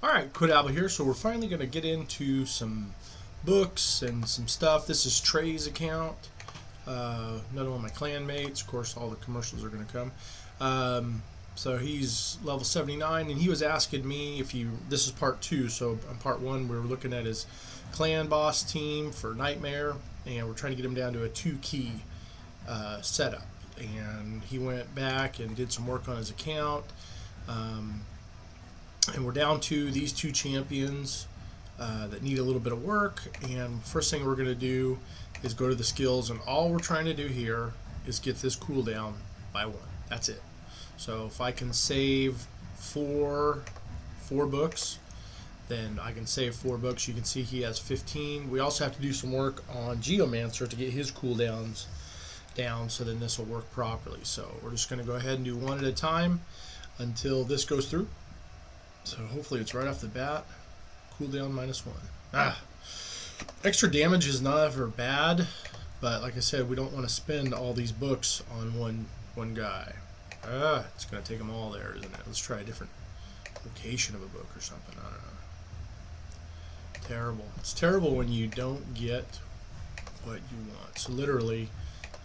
Alright, Quadabble here. So we're finally going to get into books and some stuff. This is Trey's account. Another one of my clan mates. Of course, all the commercials are going to come. So he's level 79, and he was asking me if you. This is part 2. So on part 1, we were looking at his clan boss team for Nightmare, and we're trying to get him down to a 2-key setup. And he went back and did some work on his account. And we're down to these 2 champions that need a little bit of work. And first thing we're going to do is go to the skills, and all we're trying to do here is get this cooldown by 1. That's it. So if I can save four books, then I can save 4 books. You can see he has 15. We also have to do some work on Geomancer to get his cooldowns down, so then this will work properly. So we're just going to go ahead and do one at a time until this goes through. So hopefully it's right off the bat. Cooldown -1. Extra damage is not ever bad, but like I said, we don't want to spend all these books on one guy. It's going to take them all there, isn't it? Let's try a different location of a book or something. I don't know. Terrible. It's terrible when you don't get what you want. So literally,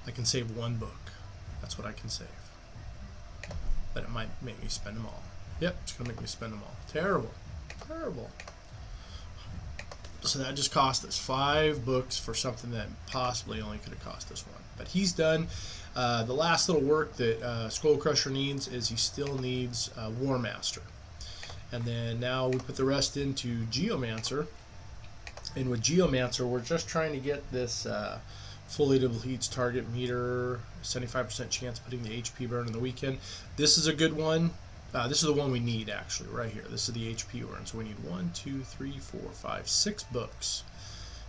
I can save 1 book. That's what I can save. But it might make me spend them all. Yep, it's going to make me spend them all. Terrible. Terrible. So that just cost us 5 books for something that possibly only could have cost us 1. But he's done. The last little work that Skull Crusher needs is he still needs War Master. And then now we put the rest into Geomancer. And with Geomancer, we're just trying to get this fully depletes target meter, 75% chance putting the HP burn in the weekend. This is a good one. This is the one we need, actually, right here. This is the HP burn. So we need 1, 2, 3, 4, 5, 6 books.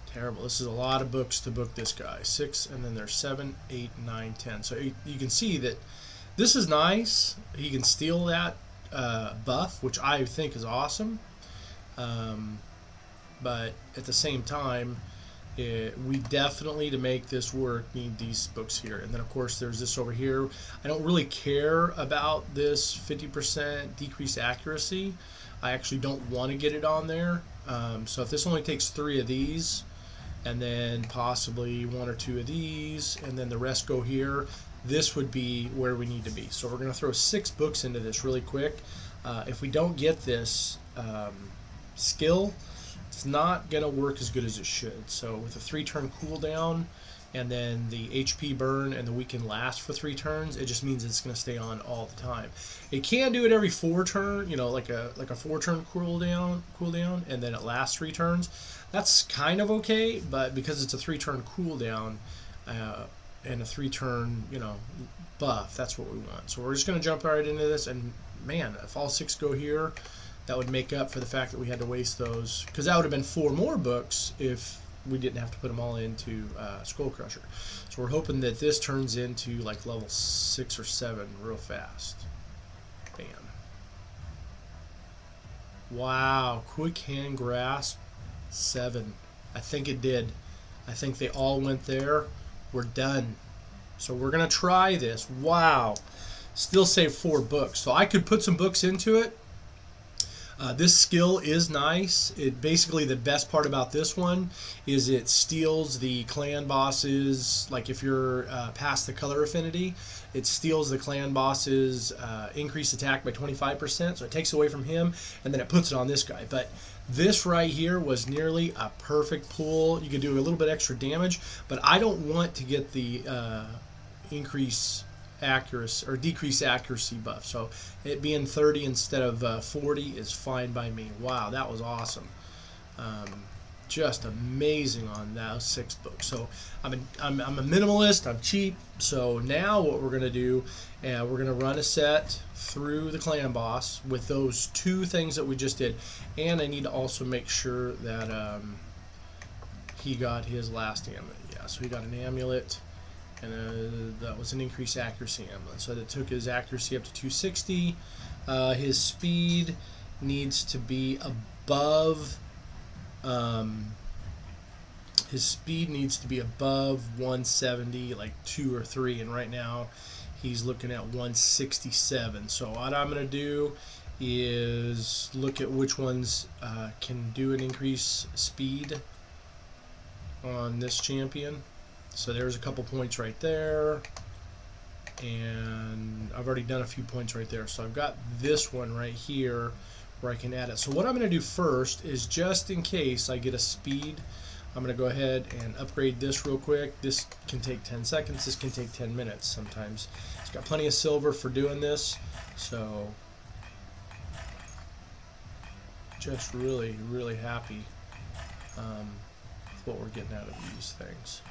Terrible. This is a lot of books to book this guy. 6, and then there's 7, 8, 9, 10. So you can see that this is nice. He can steal that buff, which I think is awesome. But at the same time, we definitely, to make this work, need these books here. And then of course there's this over here. I don't really care about this 50% decreased accuracy. I actually don't want to get it on there. So if this only takes 3 of these, and then possibly 1 or 2 of these, and then the rest go here, this would be where we need to be. So we're going to throw 6 books into this really quick. If we don't get this skill, it's not going to work as good as it should. So with a 3-turn cooldown and then the HP burn and the weekend last for 3 turns, it just means it's going to stay on all the time. It can do it every 4 turn, you know, like a 4-turn cooldown, and then it lasts 3 turns. That's kind of okay, but because it's a 3-turn cooldown and a 3-turn, you know, buff, that's what we want. So we're just going to jump right into this, and man, if all 6 go here, that would make up for the fact that we had to waste those, because that would have been 4 more books if we didn't have to put them all into Skull Crusher. So we're hoping that this turns into like level 6 or 7 real fast. Bam. Wow, Quick Hand Grasp 7. I think it did. I think they all went there. We're done. So we're going to try this. Wow. Still save 4 books. So I could put some books into it. This skill is nice. It basically, the best part about this one is it steals the clan bosses. Like if you're past the color affinity, it steals the clan boss's increased attack by 25%. So it takes away from him, and then it puts it on this guy. But this right here was nearly a perfect pull. You can do a little bit extra damage, but I don't want to get the increase accuracy or decrease accuracy buff, so it being 30 instead of 40 is fine by me. Wow, that was awesome. Just amazing on those 6 books. So I'm a minimalist, I'm cheap. So now what we're gonna do, we're gonna run a set through the clan boss with those 2 things that we just did, and I need to also make sure that he got his last amulet. Yeah, so he got an amulet, and that was an increased accuracy amulet. So that took his accuracy up to 260. His speed needs to be above 170, like 2 or 3, and right now he's looking at 167. So what I'm going to do is look at which ones can do an increase speed on this champion. So there's a couple points right there, and I've already done a few points right there. So I've got this one right here where I can add it. So what I'm going to do first is, just in case I get a speed, I'm going to go ahead and upgrade this real quick. This can take 10 seconds. This can take 10 minutes sometimes. It's got plenty of silver for doing this. So just really, really happy with what we're getting out of these things.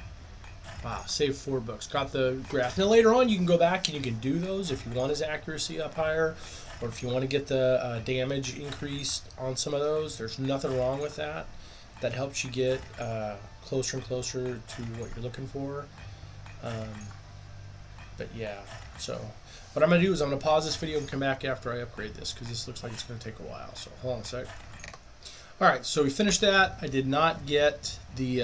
Wow, saved 4 books. Got the graph. Now later on you can go back and you can do those if you want his accuracy up higher, or if you want to get the damage increased on some of those. There's nothing wrong with that. That helps you get closer and closer to what you're looking for. But yeah, so what I'm going to do is I'm going to pause this video and come back after I upgrade this, because this looks like it's going to take a while. So hold on a sec. Alright, so we finished that. I did not get the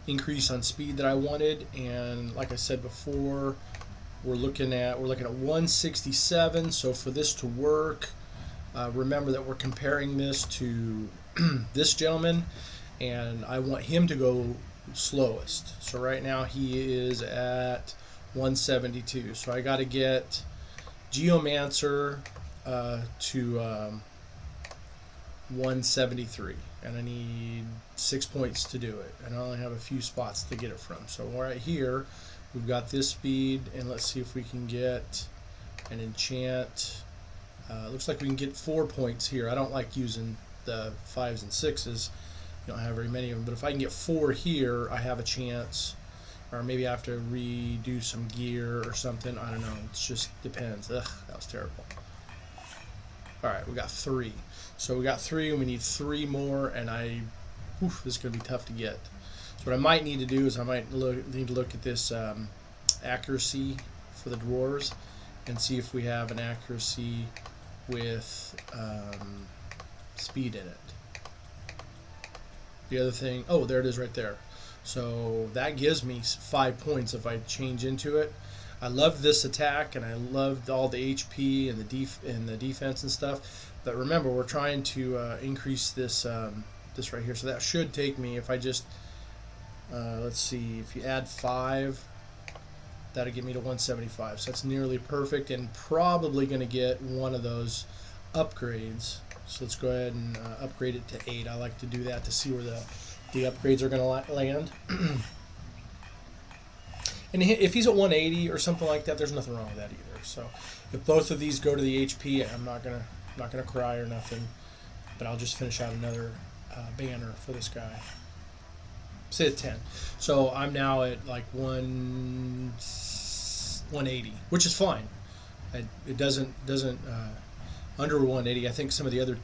increase on speed that I wanted, and like I said before, we're looking at 167. So for this to work, remember that we're comparing this to this gentleman, and I want him to go slowest. So right now he is at 172. So I got to get Geomancer to 173, and I need 6 points to do it, and I only have a few spots to get it from. So right here we've got this speed, and let's see if we can get an enchant. Looks like we can get 4 points here. I don't like using the 5s and 6s. You don't have very many of them, but if I can get 4 here, I have a chance. Or maybe I have to redo some gear or something. I don't know. It just depends. Ugh, that was terrible. Alright, we got 3. So we got 3, and we need 3 more, and this is going to be tough to get. So what I might need to do is I might need to look at this accuracy for the dwarves and see if we have an accuracy with speed in it. The other thing, oh, there it is right there. So that gives me 5 points if I change into it. I loved this attack, and I loved all the HP and the defense and stuff. But remember, we're trying to increase this this right here. So that should take me, if I just let's see, if you add 5, that'll get me to 175. So that's nearly perfect, and probably going to get one of those upgrades. So let's go ahead and upgrade it to 8. I like to do that to see where the upgrades are going to land. And if he's at 180 or something like that, there's nothing wrong with that either. So if both of these go to the HP, I'm not gonna cry or nothing. But I'll just finish out another banner for this guy. Say at 10. So I'm now at like 180, which is fine. It doesn't under 180. I think some of the other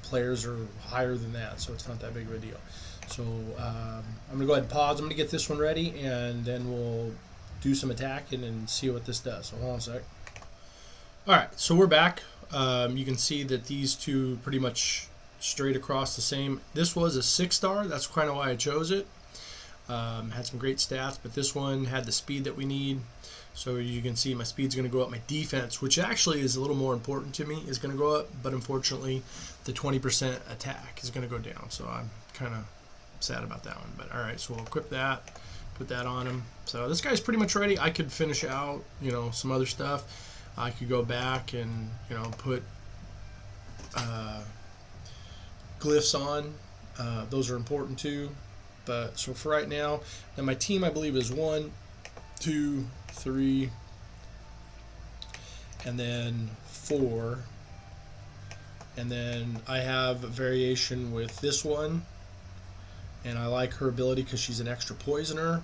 players are higher than that, so it's not that big of a deal. So I'm going to go ahead and pause. I'm going to get this one ready, and then we'll do some attacking and see what this does. So hold on a sec. Alright, so we're back. You can see that these two pretty much straight across the same. This was a 6-star. That's kind of why I chose it. Had some great stats, but this one had the speed that we need. So you can see my speed's going to go up. My defense, which actually is a little more important to me, is going to go up. But unfortunately, the 20% attack is going to go down. So I'm kind of sad about that one. But alright, so we'll equip that, put that on him. So this guy's pretty much ready. I could finish out, some other stuff. I could go back and, put glyphs on. Those are important too. But so for right now, my team I believe is 1, 2, 3, and then 4. And then I have a variation with this one, and I like her ability because she's an extra poisoner.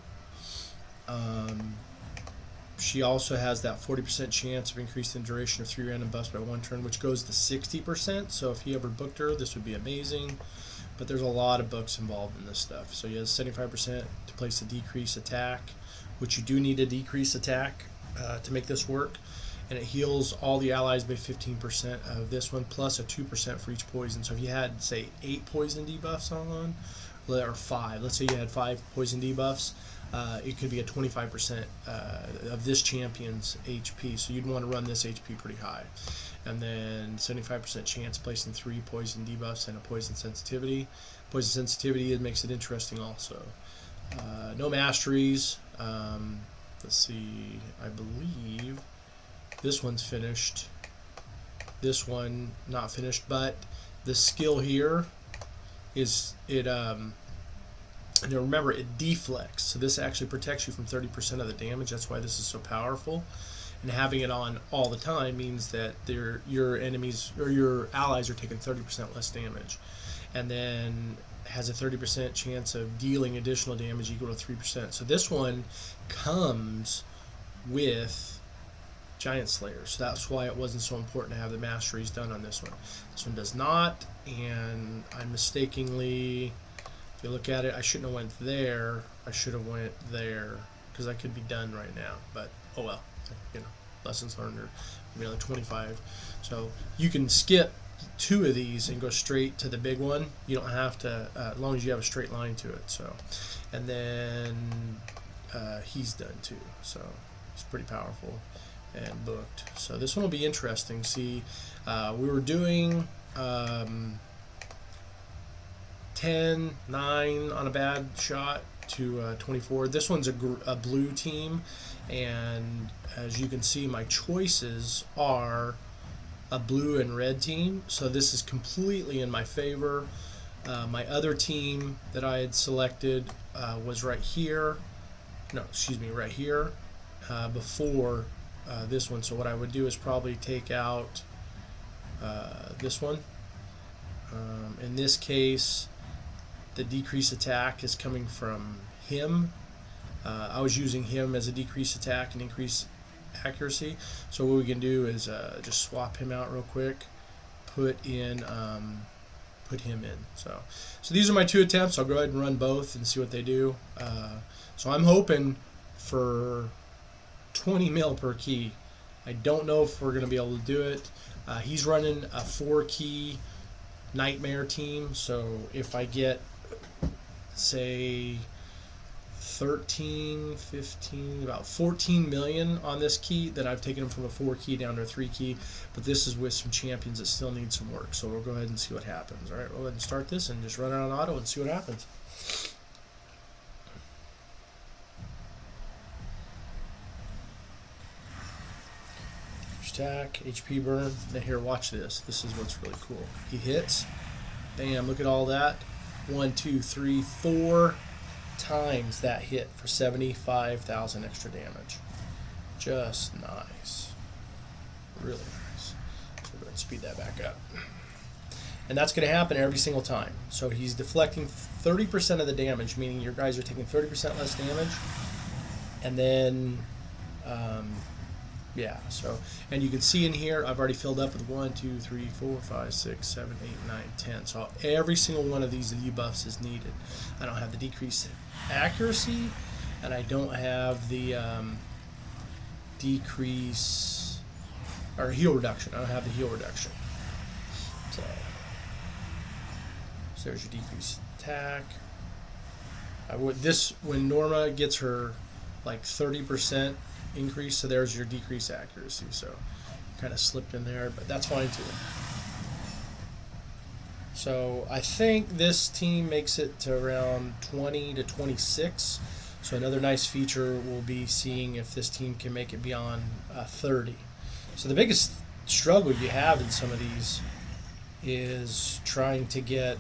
She also has that 40% chance of increasing the duration of 3 random buffs by 1 turn, which goes to 60%. So if you ever booked her, this would be amazing. But there's a lot of books involved in this stuff. So you have 75% to place a decrease attack, which you do need a decrease attack to make this work. And it heals all the allies by 15% of this one, plus a 2% for each poison. So if you had, say, 8 poison debuffs on, or 5, let's say you had 5 poison debuffs, it could be a 25% of this champion's HP. So you'd want to run this HP pretty high. and then 75% chance placing 3 poison debuffs and a poison sensitivity. Poison sensitivity, it makes it interesting also. No masteries. Let's see, I believe this one's finished. This one not finished, but the skill here is it and remember, it deflects, so this actually protects you from 30% of the damage. That's why this is so powerful. And having it on all the time means that your enemies or your allies are taking 30% less damage, and then has a 30% chance of dealing additional damage equal to 3%. So this one comes with Giant Slayer, so that's why it wasn't so important to have the masteries done on this one. This one does not, and I mistakenly, if you look at it, I shouldn't have went there. I should have went there because I could be done right now. But oh well, you know, lessons learned are maybe like 25. So you can skip 2 of these and go straight to the big one. You don't have to, as long as you have a straight line to it. So, and then he's done too. So it's pretty powerful and booked. So this one will be interesting. See, we were doing 10, 9 on a bad shot to 24. This one's a blue team, and as you can see, my choices are a blue and red team, so this is completely in my favor. My other team that I had selected was right here. No, excuse me, right here before this one. So what I would do is probably take out this one. In this case, the decrease attack is coming from him. I was using him as a decrease attack and increase accuracy. So what we can do is just swap him out real quick, put him in. So these are my 2 attempts. I'll go ahead and run both and see what they do. So I'm hoping for 20 mil per key. I don't know if we're going to be able to do it. He's running a 4-key nightmare team, so if I get, say, 13, 15, about 14 million on this key, then I've taken him from a 4-key down to a 3-key, but this is with some champions that still need some work, so we'll go ahead and see what happens. Alright, we'll go ahead and start this and just run it on auto and see what happens. Attack, HP burn. Now here, watch this. This is what's really cool. He hits. Bam, look at all that. 1, 2, 3, 4 times that hit for 75,000 extra damage. Just nice. Really nice. So we're going to speed that back up. And that's going to happen every single time. So he's deflecting 30% of the damage, meaning your guys are taking 30% less damage. And then yeah, so, and you can see in here, I've already filled up with 1, 2, 3, 4, 5, 6, 7, 8, 9, 10. So every single one of these debuffs is needed. I don't have the decreased accuracy, and I don't have the decrease, or heal reduction. I don't have the heal reduction. So there's your decreased attack. When Norma gets her like 30% increase, so there's your decreased accuracy, so kind of slipped in there, but that's fine too. So I think this team makes it to around 20 to 26, so another nice feature will be seeing if this team can make it beyond 30. So the biggest struggle you have in some of these is trying to get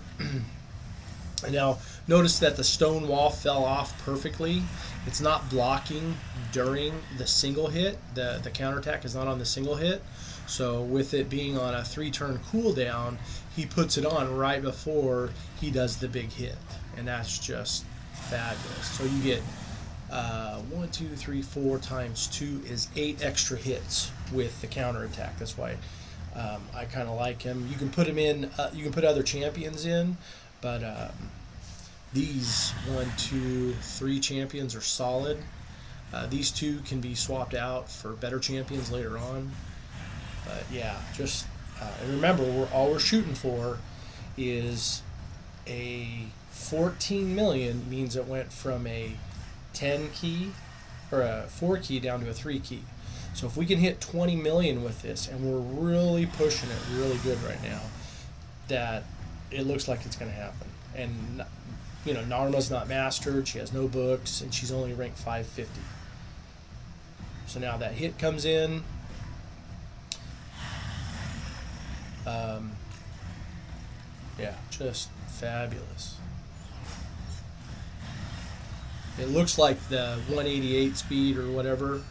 now notice that the stone wall fell off perfectly. It's not blocking during the single hit. The counterattack is not on the single hit. So with it being on a 3-turn cooldown, he puts it on right before he does the big hit. And that's just fabulous. So you get 1, 2, 3, 4 times 2 is 8 extra hits with the counterattack. That's why I kind of like him. You can put him in, you can put other champions in, but these 1, 2, 3 champions are solid. These 2 can be swapped out for better champions later on. But yeah, just and remember, all we're shooting for is a 14 million. Means it went from a 10 key or a 4 key down to a 3 key. So if we can hit 20 million with this, and we're really pushing it really good right now, that it looks like it's going to happen. And you know, Narma's not mastered, she has no books, and she's only ranked 550. So now that hit comes in. Yeah, just fabulous. It looks like the 188 speed or whatever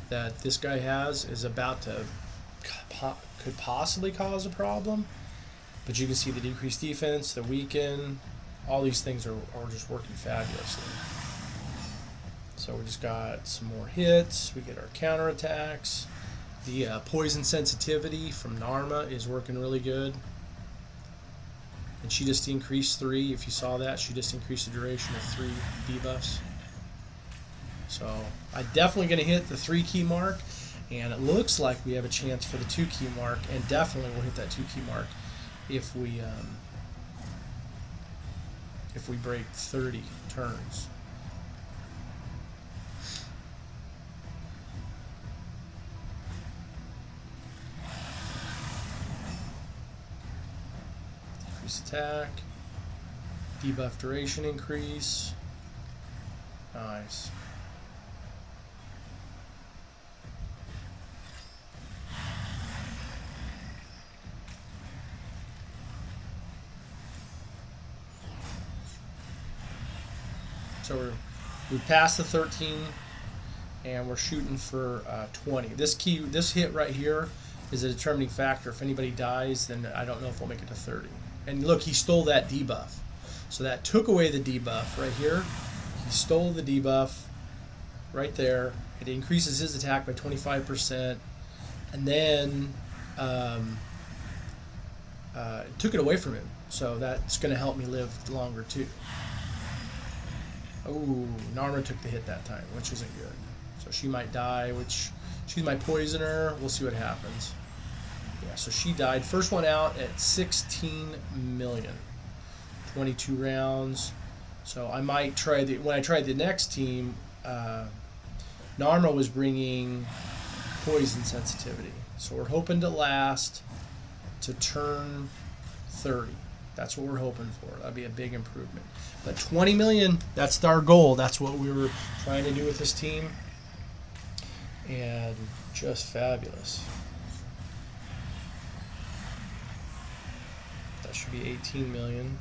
that this guy has is about to could possibly cause a problem. But you can see the decreased defense, the weaken, all these things are just working fabulously. So we just got some more hits. We get our counterattacks. The poison sensitivity from Narma is working really good. And she just increased 3. If you saw that, she just increased the duration of 3 debuffs. So I'm definitely going to hit the 3 key mark. And it looks like we have a chance for the 2 key mark. And definitely we'll hit that 2 key mark if we break 30 turns. Decrease attack, debuff duration increase. Nice. So we passed the 13, and we're shooting for 20. This hit right here is a determining factor. If anybody dies, then I don't know if we'll make it to 30. And look, he stole that debuff. So that took away the debuff right here. He stole the debuff right there. It increases his attack by 25%. And then it took it away from him. So that's going to help me live longer too. Oh, Narma took the hit that time, which isn't good. So she might die, which she's my poisoner. We'll see what happens. Yeah, so she died. First one out at 16 million. 22 rounds. So I might try when I tried the next team, Narma was bringing poison sensitivity. So we're hoping to last to turn 30. That's what we're hoping for. That'd be a big improvement. But 20 million, that's our goal. That's what we were trying to do with this team. And just fabulous. That should be 18 million.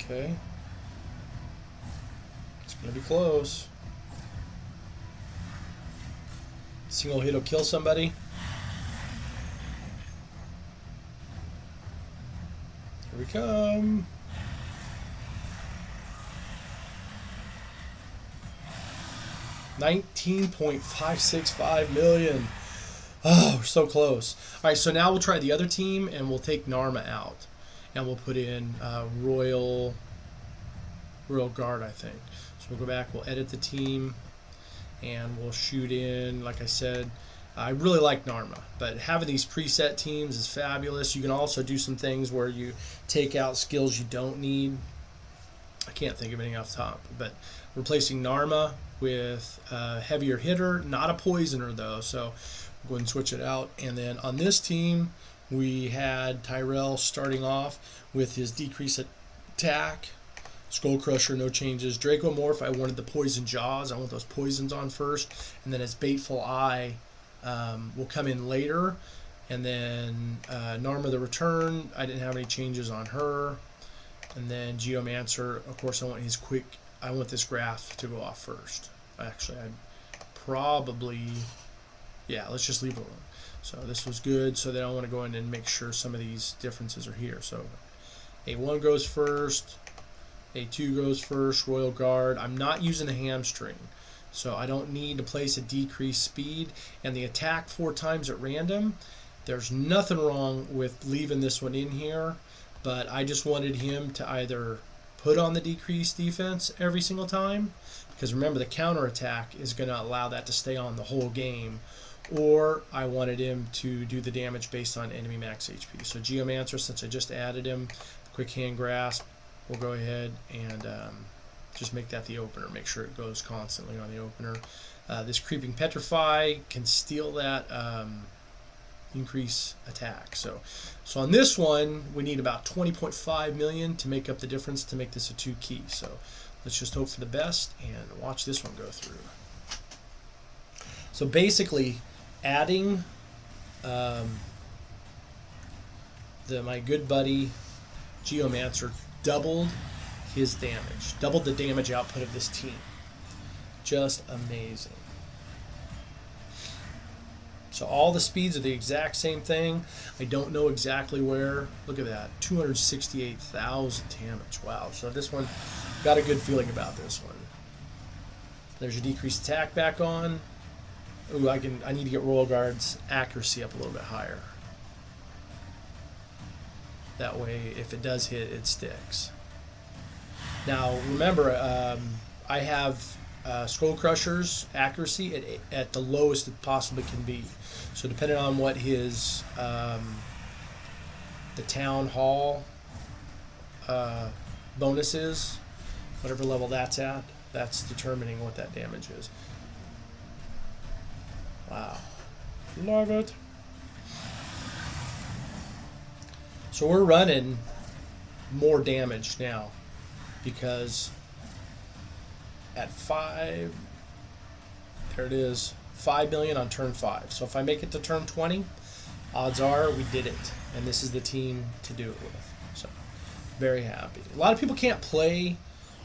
Okay. It's going to be close. Single hit will kill somebody. Here we come. $19.565 million. Oh, we're so close. All right, so now we'll try the other team, and we'll take Narma out, and we'll put in Royal Guard, I think. So we'll go back. We'll edit the team. And we'll shoot in, like I said, I really like Narma, but having these preset teams is fabulous. You can also do some things where you take out skills you don't need. I can't think of anything off the top, but replacing Narma with a heavier hitter, not a poisoner though, so we'll go ahead and switch it out. And then on this team, we had Tyrell starting off with his decreased attack. Skull Crusher, no changes. Dracomorph, I wanted the Poison Jaws. I want those poisons on first. And then his Bateful Eye will come in later. And then Narma the Return, I didn't have any changes on her. And then Geomancer, of course, I want his quick. I want this graph to go off first. Actually, I'd probably, yeah, let's just leave it alone. So this was good. So then I want to go in and make sure some of these differences are here. So A1 goes first. A2 goes first, Royal Guard. I'm not using a hamstring, so I don't need to place a decreased speed. And the attack 4 times at random, there's nothing wrong with leaving this one in here, but I just wanted him to either put on the decreased defense every single time, because remember the counterattack is going to allow that to stay on the whole game, or I wanted him to do the damage based on enemy max HP. So Geomancer, since I just added him, Quick Hand Grasp, we'll go ahead and just make that the opener. Make sure it goes constantly on the opener. This Creeping Petrify can steal that increase attack. So on this one, we need about 20.5 million to make up the difference to make this a 2 key. So let's just hope for the best and watch this one go through. So basically, adding my good buddy Geomancer doubled his damage, doubled the damage output of this team. Just amazing. So all the speeds are the exact same thing. I don't know exactly where. Look at that, 268,000 damage. Wow. So this one, got a good feeling about this one. There's your decreased attack back on. Ooh, I need to get Royal Guard's accuracy up a little bit higher. That way, if it does hit, it sticks. Now, remember, I have Skull Crusher's accuracy at the lowest it possibly can be. So depending on what his the Town Hall bonus is, whatever level that's at, that's determining what that damage is. Wow. Love it. So we're running more damage now because at 5, there it is, 5 million on turn 5. So if I make it to turn 20, odds are we did it. And this is the team to do it with. So very happy. A lot of people can't play,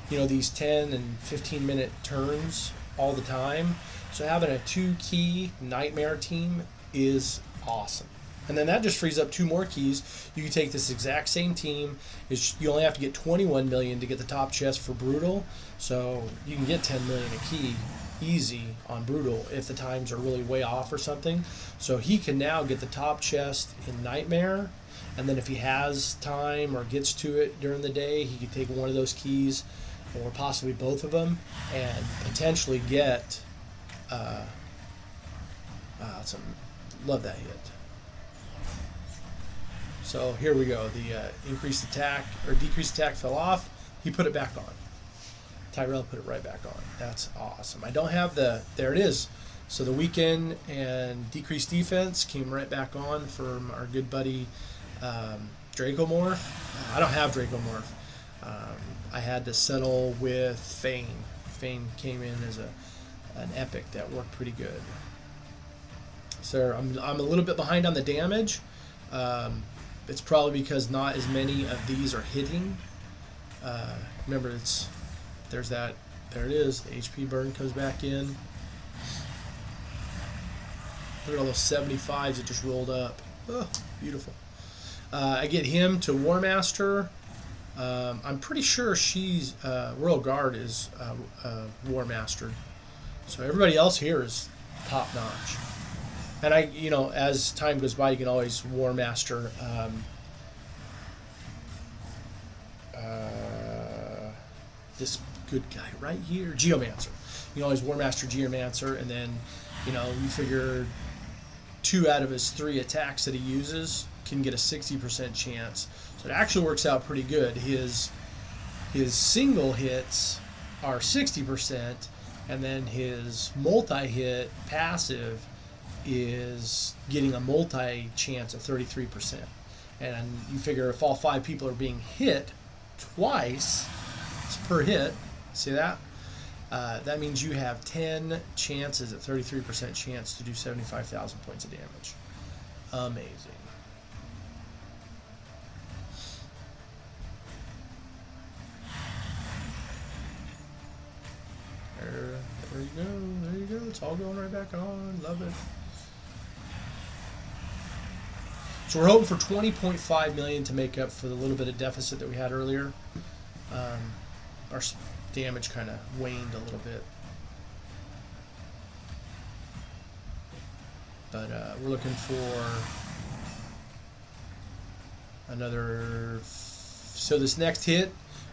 these 10 and 15 minute turns all the time. So having a 2-key Nightmare team is awesome. And then that just frees up 2 more keys. You can take this exact same team. You only have to get 21 million to get the top chest for Brutal. So you can get 10 million a key easy on Brutal if the times are really way off or something. So he can now get the top chest in Nightmare. And then if he has time or gets to it during the day, he can take one of those keys or possibly both of them and potentially get... love that hit. So here we go. The increased attack or decreased attack fell off. He put it back on. Tyrell put it right back on. That's awesome. I don't have there it is. So the weaken and decreased defense came right back on from our good buddy Dracomorph. I don't have Dracomorph. I had to settle with Fane. Fane came in as an epic that worked pretty good. So I'm a little bit behind on the damage. It's probably because not as many of these are hitting. Remember, there it is. The HP burn comes back in. Look at all those 75s that just rolled up. Oh, beautiful. I get him to War Master. I'm pretty sure she's Royal Guard is War Mastered. So everybody else here is top notch. And as time goes by, you can always War Master this good guy right here, Geomancer. You can always War Master Geomancer, and then you figure 2 out of his 3 attacks that he uses can get a 60% chance. So it actually works out pretty good. His single hits are 60%, and then his multi-hit passive is getting a multi-chance of 33%. And you figure if all 5 people are being hit twice, it's per hit, see that? That means you have 10 chances at 33% chance to do 75,000 points of damage. Amazing. There you go, there you go. It's all going right back on. Love it. So we're hoping for 20.5 million to make up for the little bit of deficit that we had earlier. Our damage kind of waned a little bit. But we're looking for another... So this next hit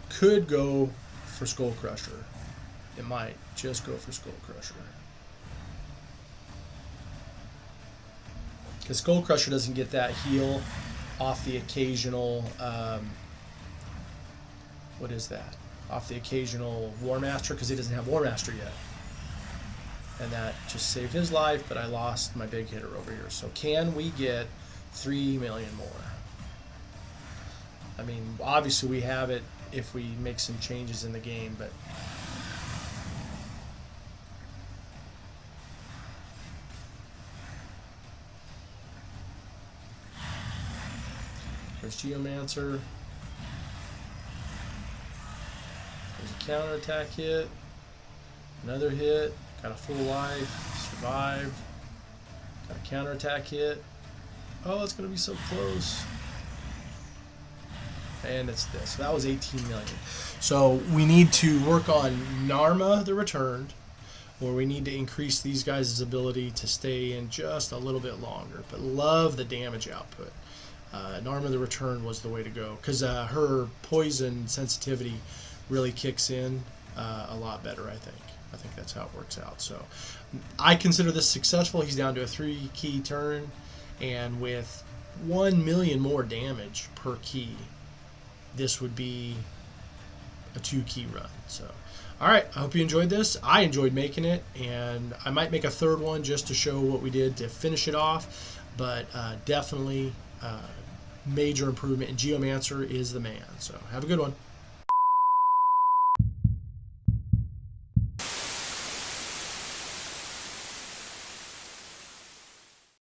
could go for Skull Crusher. It might just go for Skull Crusher. because Skull Crusher doesn't get that heal off the occasional, what is that? Off the occasional War Master, because he doesn't have War Master yet. And that just saved his life, but I lost my big hitter over here. So can we get 3 million more? I mean, obviously we have it if we make some changes in the game, but there's Geomancer. There's a counterattack hit. Another hit. Got a full life. Survived. Got a counterattack hit. Oh, it's going to be so close. And it's this. So that was 18 million. So we need to work on Narma the Returned, or we need to increase these guys' ability to stay in just a little bit longer. But love the damage output. Narma the Return was the way to go, because her poison sensitivity really kicks in a lot better, I think. I think that's how it works out. So I consider this successful. He's down to a 3-key turn, and with 1 million more damage per key, this would be a 2-key run. So, all right, I hope you enjoyed this. I enjoyed making it, and I might make a third one just to show what we did to finish it off, but definitely major improvement, and Geomancer is the man. So have a good one.